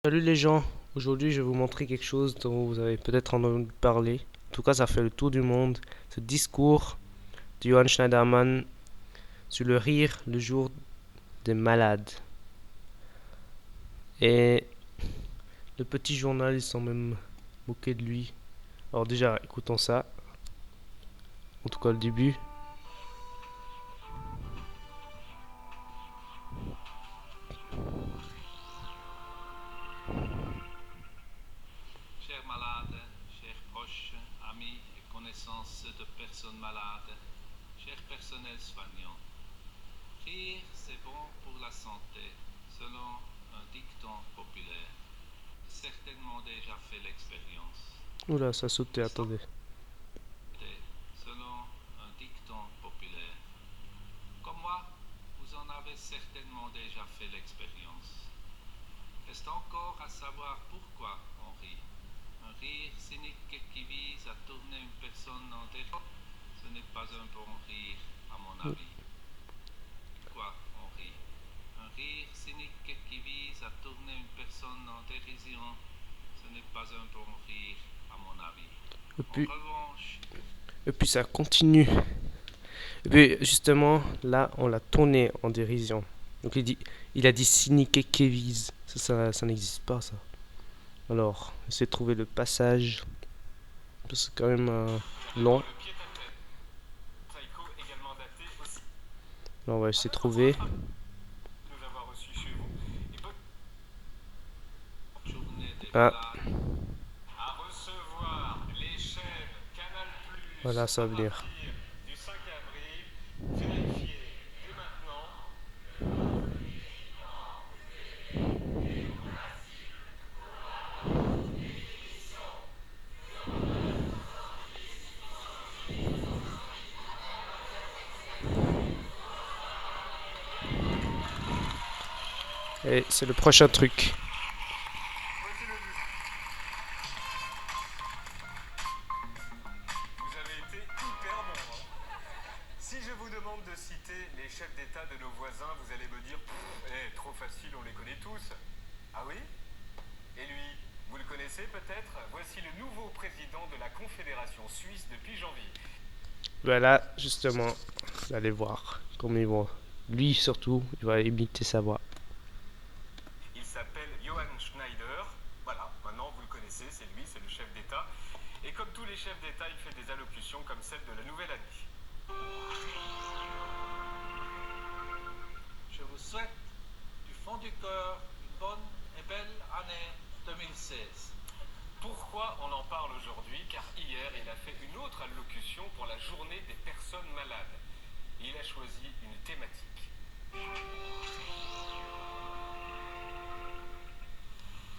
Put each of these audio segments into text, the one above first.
Salut les gens, aujourd'hui je vais vous montrer quelque chose dont vous avez peut-être entendu parler. En tout cas, ça fait le tour du monde. Ce discours de Johann Schneiderman sur le rire le jour des malades. Et le petit journal, ils sont même moqués de lui. Alors déjà, écoutons ça. En tout cas, le début. Chers malades, chers proches, amis et connaissances de personnes malades, chers personnels soignants, rire c'est bon pour la santé, selon un dicton populaire. Certainement déjà fait l'expérience. Oula, ça a sauté, attendez. Selon un dicton populaire. Comme moi, vous en avez certainement déjà fait l'expérience. Reste encore à savoir pourquoi on rit. Un rire cynique qui vise à tourner une personne en dérision, ce n'est pas un bon rire, à mon avis. Quoi, on rit? Un rire cynique qui vise à tourner une personne en dérision, ce n'est pas un bon rire, à mon avis. Et En puis, revanche, ça continue. Et puis justement, là, on l'a tourné en dérision. Donc il a dit cynique et Kevise. Ça n'existe pas, ça. Alors, essayez de trouver le passage. C'est quand même long. Alors, on va essayer de trouver. journée des Ah, malades, à recevoir les chaînes Canal+, voilà, ça à va venir. partir du 5 avril, vérifiez dès maintenant. Et c'est le prochain truc. Vous avez été hyper bon, hein. Si je vous demande de citer les chefs d'État de nos voisins, vous allez me dire trop facile, on les connaît tous. Ah oui? Et lui, vous le connaissez peut-être? Voici le nouveau président de la Confédération suisse depuis janvier. Voilà, justement, vous allez voir comment ils vont. Lui, surtout, il va imiter sa voix. Il s'appelle Johann Schneider. Voilà, maintenant vous le connaissez, c'est lui, c'est le chef d'État. Et comme tous les chefs d'État, il fait des allocutions comme celle de la nouvelle année. Je vous souhaite du fond du cœur une bonne et belle année 2016. Pourquoi on en parle aujourd'hui? Car hier, il a fait une autre allocution pour la journée des personnes malades. Il a choisi une thématique.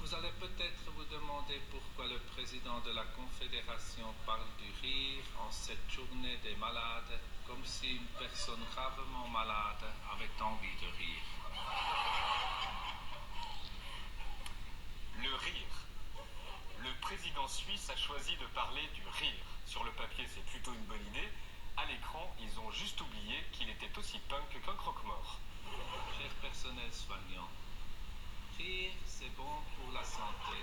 Vous allez peut-être vous demander pourquoi le président de la Confédération parle du rire en cette journée des malades, comme si une personne gravement malade avait envie de rire. Le rire. Le président suisse a choisi de parler du rire. Sur le papier, c'est plutôt une bonne idée. À l'écran, ils ont juste oublié qu'il était aussi punk qu'un croque-mort. Cher personnel soignant, rire, c'est bon pour la santé,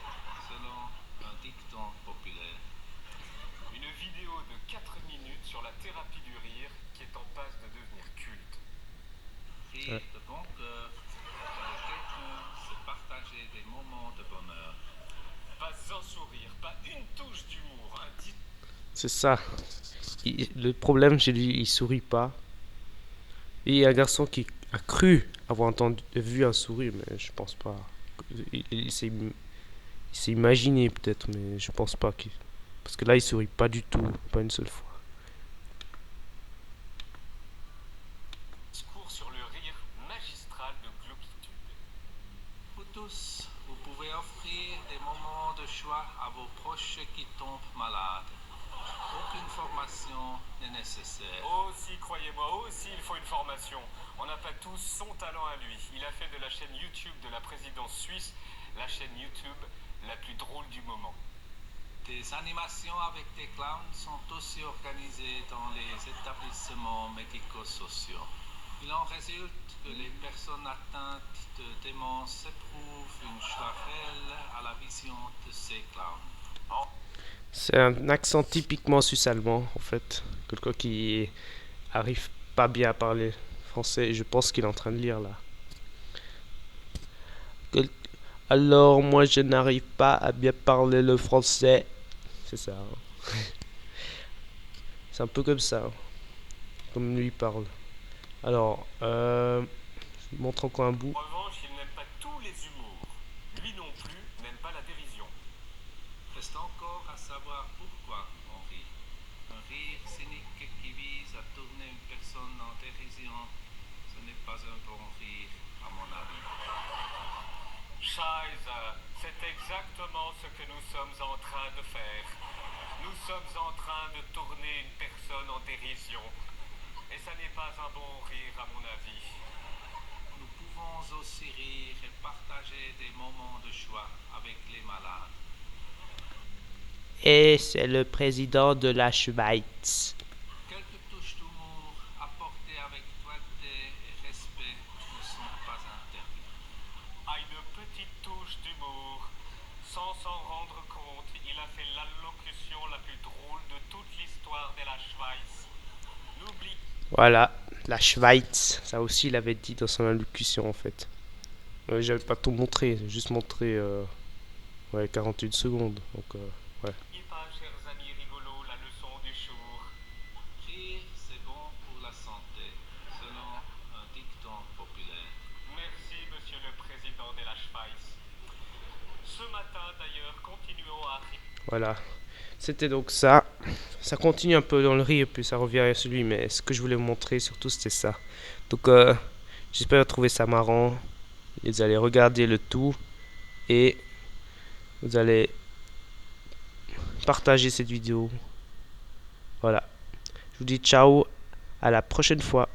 selon un dicton populaire. Une vidéo de 4 minutes sur la thérapie du rire qui est en passe de devenir culte. Rire de bon cœur, avec quelqu'un, c'est partager des moments de bonheur. Pas un sourire, pas une touche d'humour, un petit... C'est ça. Le problème chez lui, il sourit pas. Et il y a un garçon qui a cru avoir vu un sourire, mais je pense pas. Il s'est imaginé peut-être, mais je pense pas qu'il. Parce que là, il sourit pas du tout, pas une seule fois. Discours sur le rire magistral de Globitude. Vous tous, vous pouvez offrir des moments de joie à vos proches qui tombent malades. Aucune formation n'est nécessaire. Oh si, croyez-moi, oh si, il faut une formation. On n'a pas tous son talent à lui. Il a fait de la chaîne YouTube de la présidence suisse la chaîne YouTube la plus drôle du moment. Des animations avec des clowns sont aussi organisées dans les établissements médico-sociaux. Il en résulte que les personnes atteintes de démence éprouvent une joie réelle vision de ces clowns. C'est un accent typiquement suisse-allemand, en fait. Quelqu'un qui arrive pas bien à parler français. Et je pense qu'il est en train de lire là. Quel- Alors, moi, je n'arrive pas à bien parler le français. C'est ça, hein. C'est un peu comme ça, hein, comme lui parle. Alors, je vous montre encore un bout. En revanche, il n'aime pas tous les humours. Lui non plus n'aime pas la dérision. Reste encore à savoir pourquoi on rit. Un rire cynique qui vise à tourner une personne en dérision, ce n'est pas un bon rire, à mon avis. Scheiße, c'est exactement ce que nous sommes en train de faire. Nous sommes en train de tourner une personne en dérision. Et ça n'est pas un bon rire, à mon avis. Nous pouvons aussi rire et partager des moments de joie avec les malades. Et c'est le président de la Schweiz. Quelques touches d'humour apportées avec doigté et respect ne sont pas interdites. À une petite touche d'humour, sans s'en rendre compte, il a fait l'allocution la plus drôle de toute l'histoire de la Schweiz. N'oublie Voilà, la Schweiz. Ça aussi, il avait dit dans son allocution, en fait. J'avais pas tout montré, j'ai juste montré 41 secondes. Donc, pas, chers amis rigolos, la leçon du jour. Rire, c'est bon pour la santé, selon un dicton populaire. Merci, monsieur le président de la Schweiz. Ce matin, d'ailleurs, continuons à rire. voilà. C'était donc ça. Ça continue un peu dans le rire, puis ça revient à celui, mais ce que je voulais vous montrer surtout, c'était ça. Donc, j'espère que vous trouvez ça marrant. Et vous allez regarder le tout et vous allez partager cette vidéo. Voilà. Je vous dis ciao, à la prochaine fois.